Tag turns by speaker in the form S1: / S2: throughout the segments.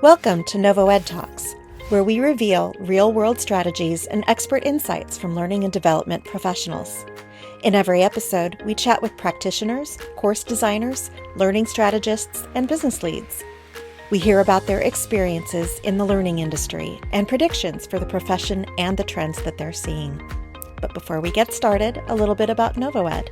S1: Welcome to NovoEdTalks, where we reveal real-world strategies and expert insights from learning and development professionals. In every episode, we chat with practitioners, course designers, learning strategists, and business leads. We hear about their experiences in the learning industry and predictions for the profession and the trends that they're seeing. But before we get started, a little bit about NovoEd.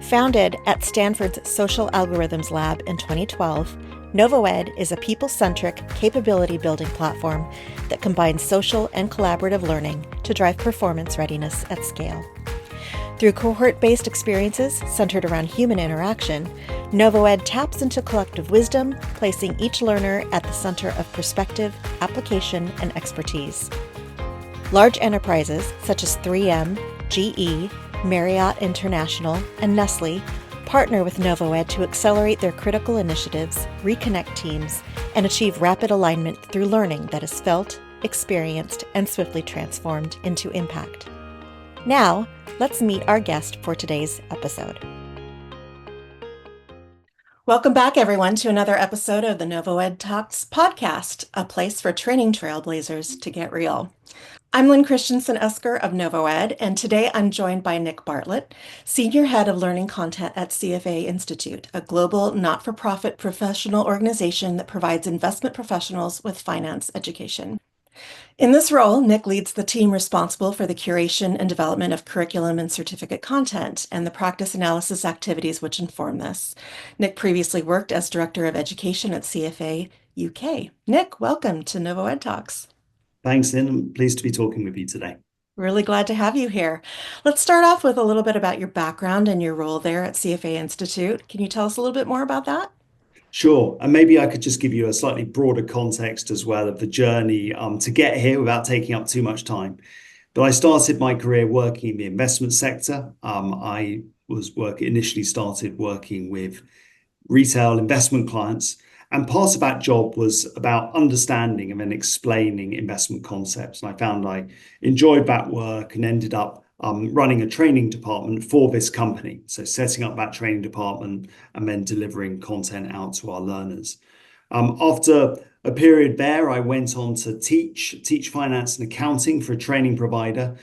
S1: Founded at Stanford's Social Algorithms Lab in 2012, NovoEd is a people-centric, capability-building platform that combines social and collaborative learning to drive performance readiness at scale. Through cohort-based experiences centered around human interaction, NovoEd taps into collective wisdom, placing each learner at the center of perspective, application, and expertise. Large enterprises such as 3M, GE, Marriott International, and Nestle partner with NovoEd to accelerate their critical initiatives, reconnect teams, and achieve rapid alignment through learning that is felt, experienced, and swiftly transformed into impact. Now, let's meet our guest for today's episode. Welcome back, everyone, to another episode of the NovoEdTalks podcast, a place for training trailblazers to get real. I'm Lynn Christensen-Esker of NovoEd, and today I'm joined by Nick Bartlett, Senior Head of Learning Content at CFA Institute, a global not-for-profit professional organization that provides investment professionals with finance education. In this role, Nick leads the team responsible for the curation and development of curriculum and certificate content and the practice analysis activities which inform this. Nick previously worked as Director of Education at CFA UK. Nick, welcome to NovoEdTalks.
S2: Thanks, Lynn. I'm pleased to be talking with you today.
S1: Really glad to have you here. Let's start off with a little bit about your background and your role there at CFA Institute. Can you tell us a little bit more about that?
S2: Sure. And maybe I could just give you a slightly broader context as well of the journey to get here without taking up too much time. But I started my career working in the investment sector. Initially started working with retail investment clients. And part of that job was about understanding and then explaining investment concepts. And I found I enjoyed that work and ended up running a training department for this company. So setting up that training department and then delivering content out to our learners. After a period there, I went on to teach finance and accounting for a training provider.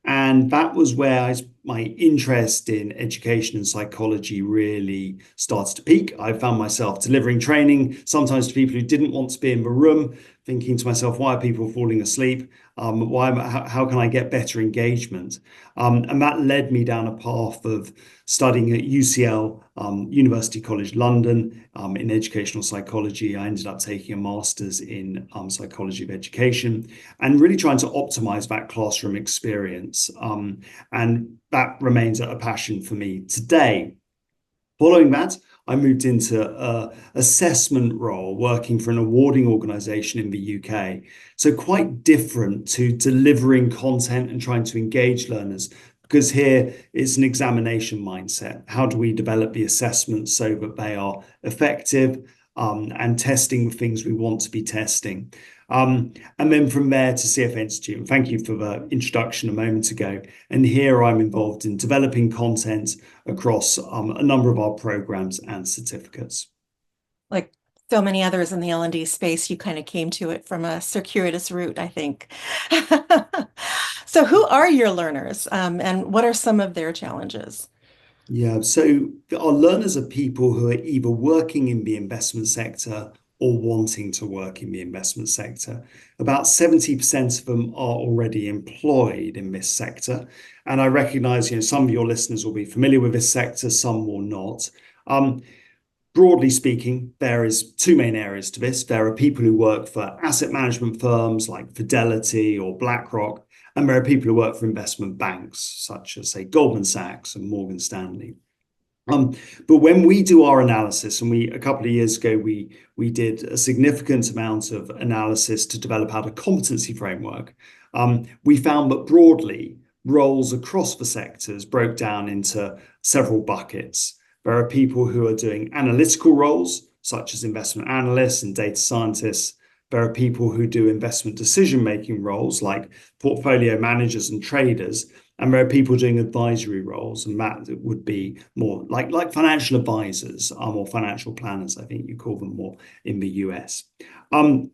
S2: And that was where my interest in education and psychology really started to peak. I found myself delivering training, sometimes to people who didn't want to be in the room, thinking to myself, why are people falling asleep? How can I get better engagement? And that led me down a path of studying at UCL, University College London, in educational psychology. I ended up taking a master's in psychology of education and really trying to optimize that classroom experience. And that remains a passion for me today. Following that, I moved into an assessment role working for an awarding organization in the UK. So quite different to delivering content and trying to engage learners, because here it's an examination mindset. How do we develop the assessments so that they are effective and testing the things we want to be testing? And then from there to CFA Institute. And thank you for the introduction a moment ago. And here I'm involved in developing content across a number of our programs and certificates.
S1: Like so many others in the L&D space, you kind of came to it from a circuitous route, I think. So who are your learners and what are some of their challenges?
S2: Yeah, so our learners are people who are either working in the investment sector or wanting to work in the investment sector. About 70% of them are already employed in this sector. And I recognize, some of your listeners will be familiar with this sector, some will not. Broadly speaking, there is two main areas to this. There are people who work for asset management firms like Fidelity or BlackRock, and there are people who work for investment banks, such as, say, Goldman Sachs and Morgan Stanley. But when we do our analysis, and a couple of years ago, we did a significant amount of analysis to develop out a competency framework, we found that broadly, roles across the sectors broke down into several buckets. There are people who are doing analytical roles, such as investment analysts and data scientists. There are people who do investment decision-making roles like portfolio managers and traders. And there are people doing advisory roles, and that would be more like financial advisors, or financial planners, I think you call them more in the US. And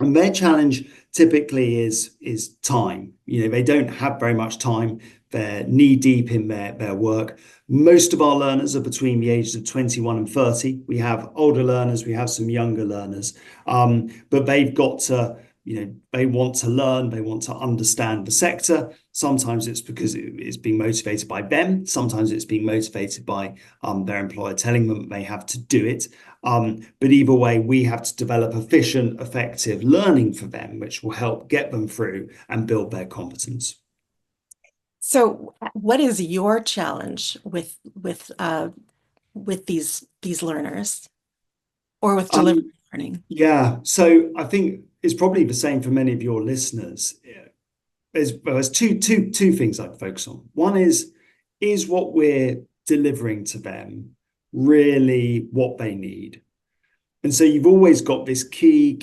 S2: their challenge typically is time. They don't have very much time. They're knee deep in their work. Most of our learners are between the ages of 21 and 30. We have older learners, we have some younger learners, but they've got to, they want to learn, they want to understand the sector. Sometimes it's because it's being motivated by them. Sometimes it's being motivated by their employer telling them they have to do it. But either way, we have to develop efficient, effective learning for them, which will help get them through and build their competence.
S1: So, what is your challenge with these learners, or with delivering learning?
S2: Yeah, so I think it's probably the same for many of your listeners. There's two things I'd focus on. One is what we're delivering to them really what they need? And so you've always got this key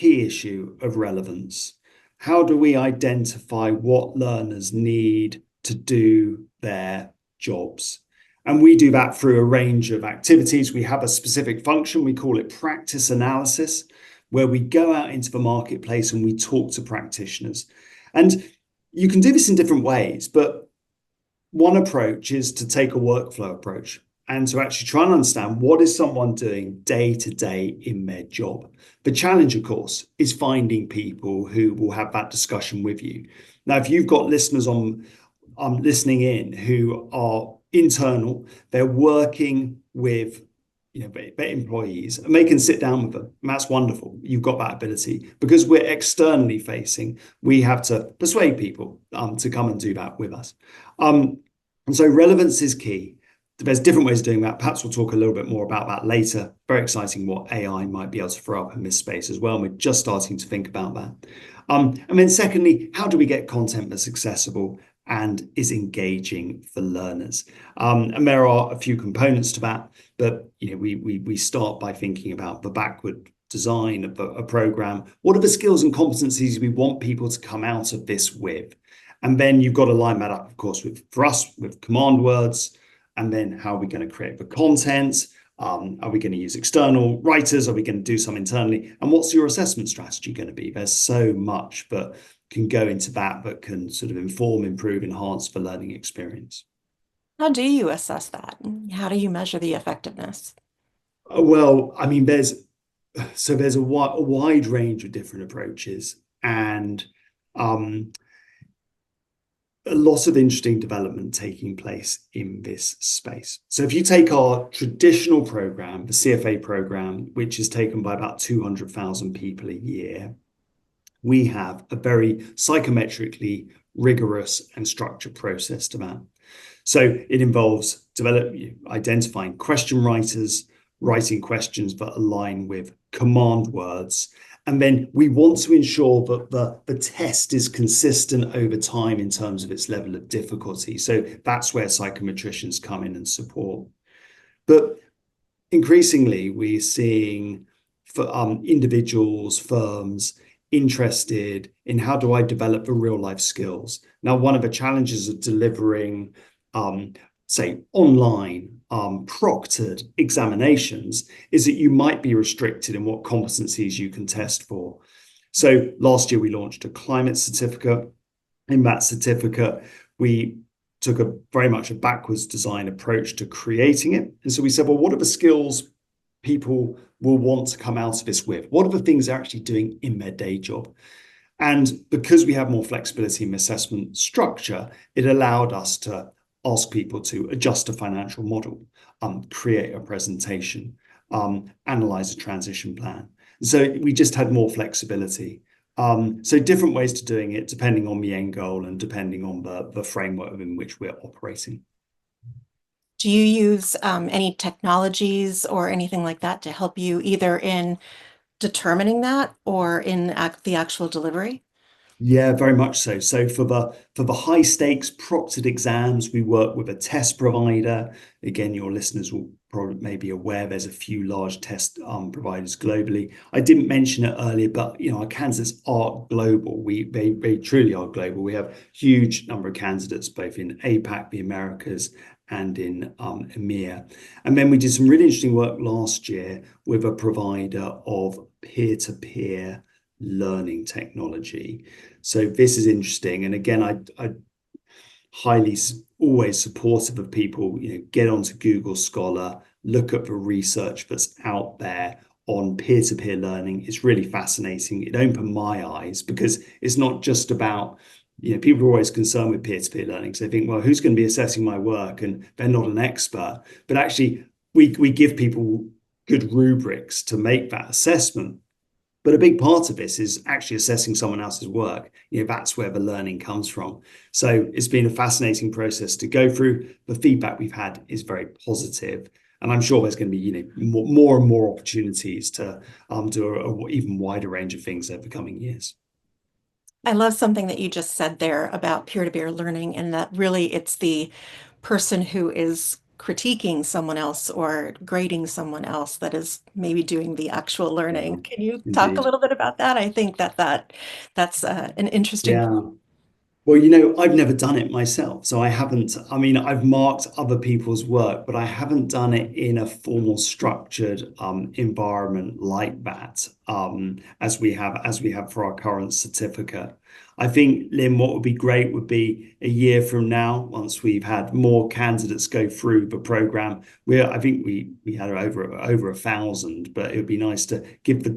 S2: issue of relevance. How do we identify what learners need to do their jobs? And we do that through a range of activities. We have a specific function, we call it practice analysis, where we go out into the marketplace and we talk to practitioners. And you can do this in different ways, but one approach is to take a workflow approach and to actually try and understand what is someone doing day to day in their job. The challenge, of course, is finding people who will have that discussion with you. Now, if you've got listeners on listening in who are internal, they're working with their employees, and they can sit down with them. And that's wonderful. You've got that ability. Because we're externally facing, we have to persuade people to come and do that with us. And so relevance is key. There's different ways of doing that. Perhaps we'll talk a little bit more about that later. Very exciting what AI might be able to throw up in this space as well. And we're just starting to think about that. And then secondly, how do we get content that's accessible and is engaging for learners? And there are a few components to that, but we start by thinking about the backward design of a program. What are the skills and competencies we want people to come out of this with? And then you've got to line that up, of course, for us with command words. And then how are we going to create the content? Are we going to use external writers? Are we going to do some internally? And what's your assessment strategy going to be? There's so much that can go into that can sort of inform, improve, enhance the learning experience.
S1: How do you assess that? How do you measure the effectiveness?
S2: Well, I mean, there's a wide range of different approaches, and a lot of interesting development taking place in this space. So if you take our traditional program, the CFA program, which is taken by about 200,000 people a year, we have a very psychometrically rigorous and structured process to that. So it involves identifying question writers, writing questions that align with command words. And then we want to ensure that the test is consistent over time in terms of its level of difficulty. So that's where psychometricians come in and support. But increasingly, we're seeing for individuals, firms, interested in how do I develop the real life skills. Now, one of the challenges of delivering, say, online proctored examinations is that you might be restricted in what competencies you can test for. So last year we launched a climate certificate. In that certificate, we took very much a backwards design approach to creating it. And so we said, well, what are the skills people will want to come out of this with? What are the things they're actually doing in their day job? And because we have more flexibility in the assessment structure, it allowed us to ask people to adjust a financial model, create a presentation, analyze a transition plan. So we just had more flexibility. So different ways to doing it, depending on the end goal and depending on the framework in which we're operating.
S1: Do you use any technologies or anything like that to help you either in determining that or in the actual delivery?
S2: Yeah, very much so. So for the high stakes proctored exams, we work with a test provider. Again, your listeners will probably maybe aware there's a few large test providers globally. I didn't mention it earlier, but our candidates are global. They truly are global. We have huge number of candidates both in APAC, the Americas, and in EMEA. And then we did some really interesting work last year with a provider of peer-to-peer learning technology. So this is interesting. And again, I highly always supportive of people, get onto Google Scholar, look at the research that's out there on peer-to-peer learning. It's really fascinating. It opened my eyes because it's not just about, people are always concerned with peer-to-peer learning. So they think, well, who's going to be assessing my work? And they're not an expert. But actually, we give people good rubrics to make that assessment. But a big part of this is actually assessing someone else's work. That's where the learning comes from. So it's been a fascinating process to go through. The feedback we've had is very positive. And I'm sure there's going to be, more and more opportunities to do an even wider range of things over the coming years.
S1: I love something that you just said there about peer-to-peer learning, and that really it's the person who is critiquing someone else or grading someone else that is maybe doing the actual
S2: Yeah,
S1: learning. Can you talk a
S2: indeed.
S1: little bit about that? I think that's an interesting point.
S2: Yeah. Well, I've never done it myself. So I haven't, I've marked other people's work, but I haven't done it in a formal structured environment like that, as we have for our current certificate. I think, Lynn, what would be great would be a year from now, once we've had more candidates go through the program. I think we had over 1,000, but it would be nice to give the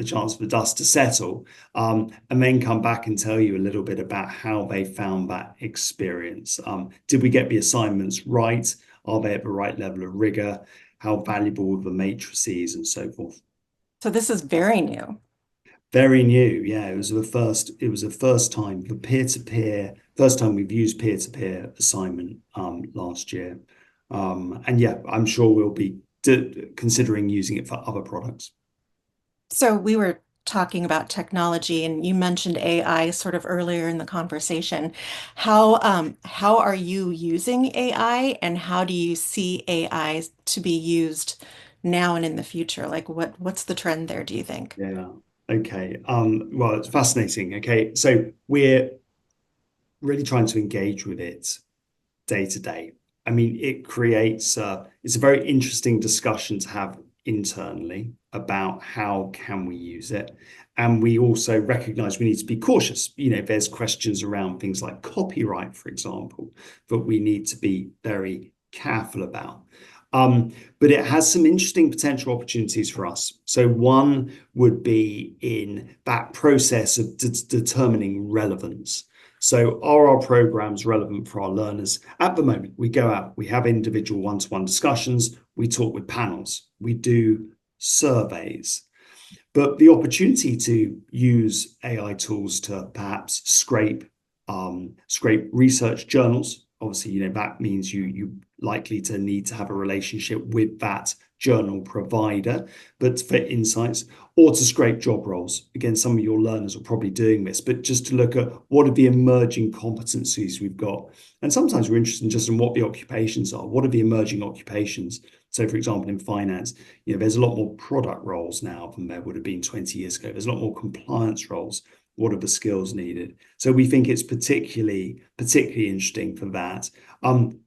S2: chance for the dust to settle, and then come back and tell you a little bit about how they found that experience. Did we get the assignments right? Are they at the right level of rigor? How valuable were the matrices and so forth?
S1: So this is very new.
S2: Very new, yeah. It was the first time for peer-to-peer, first time we've used peer-to-peer assignment last year. And yeah, I'm sure we'll be considering using it for other products.
S1: So we were talking about technology, and you mentioned AI sort of earlier in the conversation. How are you using AI, and how do you see AI to be used now and in the future? Like what's the trend there, do you think?
S2: Yeah. Okay. Well, it's fascinating. Okay. So we're really trying to engage with it day to day. It creates it's a very interesting discussion to have internally about how can we use it. And we also recognize we need to be cautious. There's questions around things like copyright, for example, that we need to be very careful about. But it has some interesting potential opportunities for us. So one would be in that process of determining relevance. So are our programs relevant for our learners? At the moment, we go out, we have individual one-to-one discussions, we talk with panels, we do surveys. But the opportunity to use AI tools to perhaps scrape research journals, obviously, that means you likely to need to have a relationship with that journal provider, but for insights, or to scrape job roles. Again, some of your learners are probably doing this, but just to look at what are the emerging competencies we've got. And sometimes we're interested in just in what the occupations are. What are the emerging occupations? So, for example, in finance, there's a lot more product roles now than there would have been 20 years ago. There's a lot more compliance roles. What are the skills needed? So we think it's particularly interesting for that. And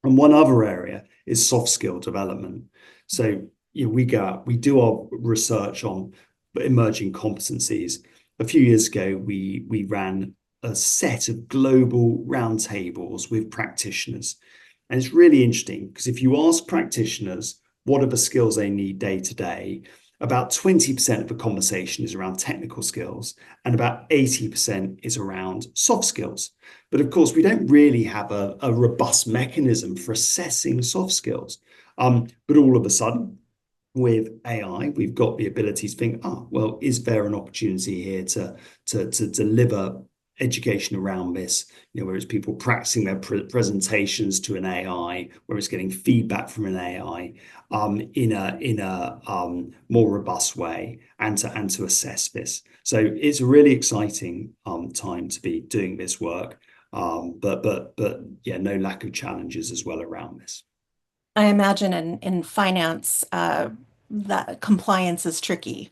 S2: one other area is soft skill development. So we go out, we do our research on emerging competencies. A few years ago, we ran a set of global roundtables with practitioners. And it's really interesting because if you ask practitioners what are the skills they need day to day, about 20% of the conversation is around technical skills and about 80% is around soft skills. But of course, we don't really have a robust mechanism for assessing soft skills. But all of a sudden, with AI, we've got the ability to think, well, is there an opportunity here to deliver education around this, where it's people practicing their presentations to an AI, where it's getting feedback from an AI in a more robust way, and to assess this. So it's a really exciting time to be doing this work, but yeah, no lack of challenges as well around this.
S1: I imagine in finance, that compliance is tricky,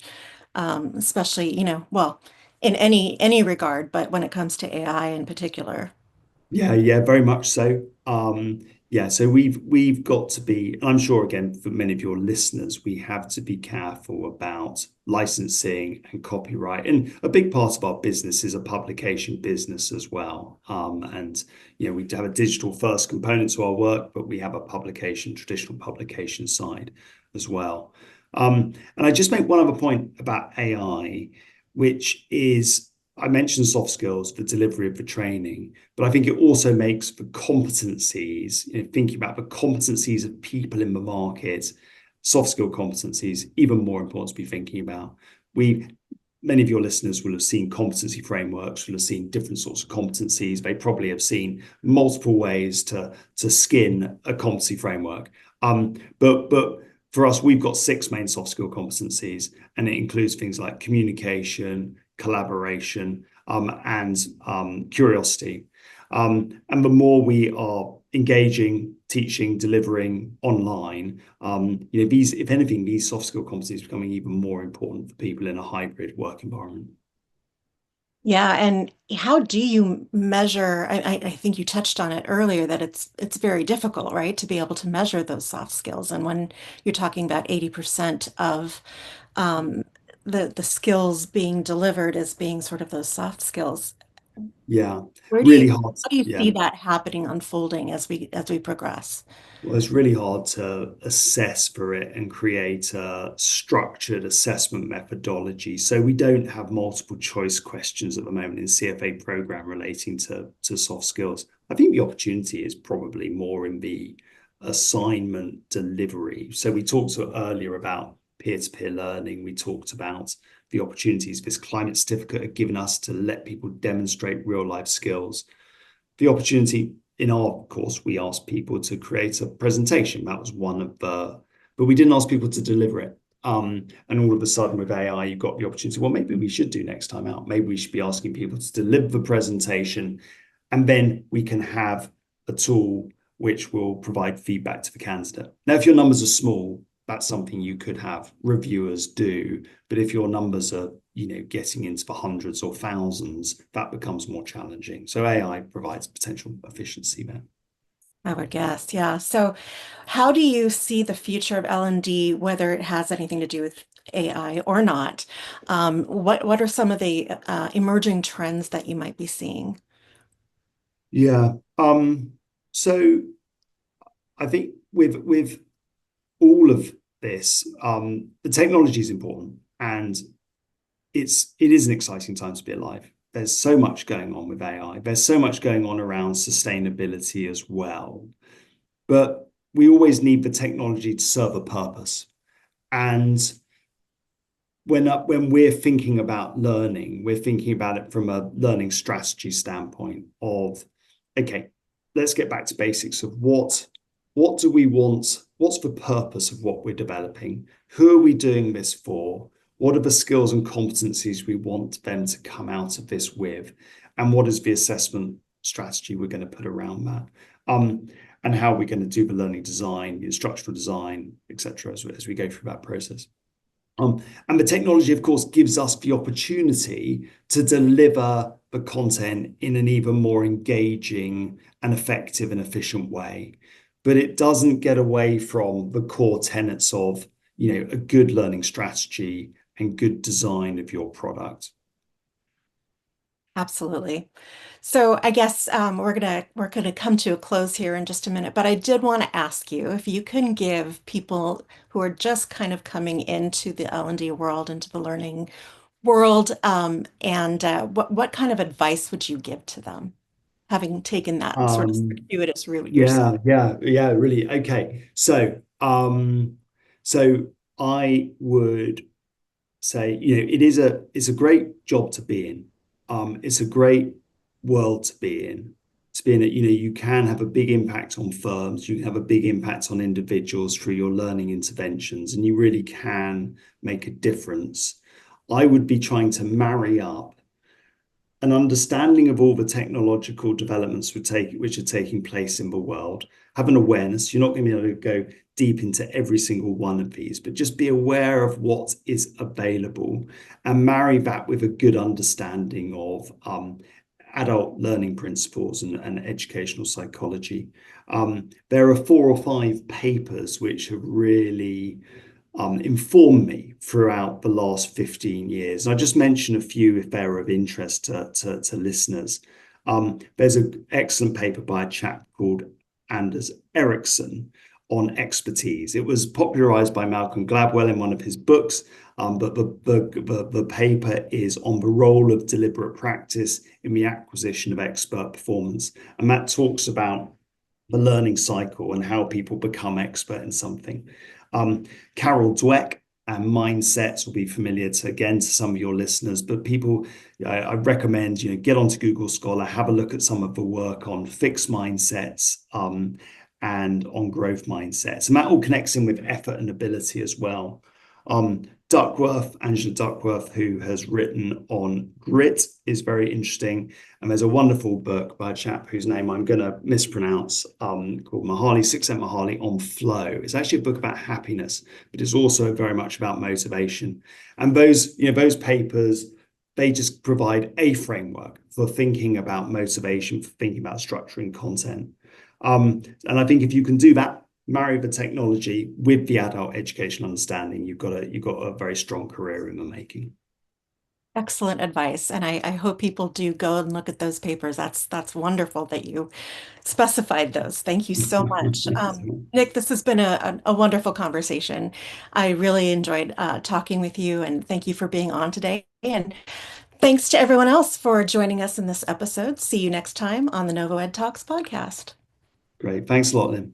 S1: especially, well, in any regard, but when it comes to AI in particular.
S2: Yeah, yeah, very much so. Yeah, so we've got to be, and I'm sure again for many of your listeners, we have to be careful about licensing and copyright. And a big part of our business is a publication business as well. And we have a digital first component to our work, but we have a traditional publication side as well. And I just make one other point about AI, which is I mentioned soft skills for delivery of the training, but I think it also makes the competencies, thinking about the competencies of people in the market, soft skill competencies, even more important to be thinking about. Many of your listeners will have seen competency frameworks, will have seen different sorts of competencies. They probably have seen multiple ways to skin a competency framework. But for us, we've got 6 main soft skill competencies, and it includes things like communication, collaboration, and curiosity. And the more we are engaging, teaching, delivering online, if anything, these soft skill competencies are becoming even more important for people in a hybrid work environment.
S1: Yeah, and how do you measure? I think you touched on it earlier that it's very difficult, right, to be able to measure those soft skills. And when you're talking about 80% of um, the skills being delivered as being sort of those soft skills,
S2: Yeah,
S1: where do you
S2: really hard.
S1: how do you
S2: Yeah.
S1: see that happening, unfolding as we progress?
S2: Well, it's really hard to assess for it and create a structured assessment methodology. So we don't have multiple choice questions at the moment in CFA program relating to soft skills. I think the opportunity is probably more in the assignment delivery. So we talked earlier about peer-to-peer learning. We talked about the opportunities this climate certificate had given us to let people demonstrate real life skills. The opportunity in our course, we asked people to create a presentation. That was one of but we didn't ask people to deliver it. And all of a sudden with AI, you've got the opportunity. Well, maybe we should do next time out. Maybe we should be asking people to deliver the presentation, and then we can have a tool which will provide feedback to the candidate. Now, if your numbers are small, that's something you could have reviewers do. But if your numbers are getting into the hundreds or thousands, that becomes more challenging. So AI provides potential efficiency there.
S1: I would guess, yeah. So how do you see the future of L&D, whether it has anything to do with AI or not? What are some of the emerging trends that you might be seeing?
S2: Yeah. So I think with all of this, the technology is important, and it is an exciting time to be alive. There's so much going on with AI. There's so much going on around sustainability as well. But we always need the technology to serve a purpose. And when we're thinking about learning, we're thinking about it from a learning strategy standpoint of, okay, let's get back to basics of what do we want? What's the purpose of what we're developing? Who are we doing this for? What are the skills and competencies we want them to come out of this with? And what is the assessment strategy we're going to put around that? And how are we going to do the learning design, the instructional design, etc., as we go through that process. And the technology, of course, gives us the opportunity to deliver the content in an even more engaging and effective and efficient way. But it doesn't get away from the core tenets of, a good learning strategy and good design of your product.
S1: Absolutely. So I guess we're gonna come to a close here in just a minute, but I did want to ask you if you can give people who are just kind of coming into the L&D world, into the learning world, and what kind of advice would you give to them, having taken that sort of
S2: Um,
S1: circuitous route yourself?
S2: yeah, really. Okay. So I would say, it's a great job to be in. It's a great world to be in. To be in it, you can have a big impact on firms, you can have a big impact on individuals through your learning interventions, and you really can make a difference. I would be trying to marry up an understanding of all the technological developments which are taking place in the world, have an awareness. You're not going to be able to go deep into every single one of these, but just be aware of what is available and marry that with a good understanding of adult learning principles and educational psychology. There are 4 or 5 papers which have really informed me throughout the last 15 years. And I just mention a few if they're of interest to listeners. There's an excellent paper by a chap called Anders Ericsson on expertise. It was popularized by Malcolm Gladwell in one of his books, but the paper is on the role of deliberate practice in the acquisition of expert performance. And that talks about the learning cycle and how people become expert in something. Carol Dweck and mindsets will be familiar to some of your listeners, but people, I recommend, get onto Google Scholar, have a look at some of the work on fixed mindsets and on growth mindsets. And that all connects in with effort and ability as well. Angela Duckworth, who has written on grit, is very interesting. And there's a wonderful book by a chap whose name I'm going to mispronounce, called Sukhsant Mahali, on flow. It's actually a book about happiness, but it's also very much about motivation. And those papers, they just provide a framework for thinking about motivation, for thinking about structuring content. And I think if you can do that, marry the technology with the adult education understanding, you've got a very strong career in the making.
S1: Excellent advice. And I hope people do go and look at those papers. That's wonderful that you specified those. Thank you so much. Nick, this has been a wonderful conversation. I really enjoyed talking with you, and thank you for being on today. And thanks to everyone else for joining us in this episode. See you next time on the NovoEdTalks podcast.
S2: Great. Thanks a lot, Lynn.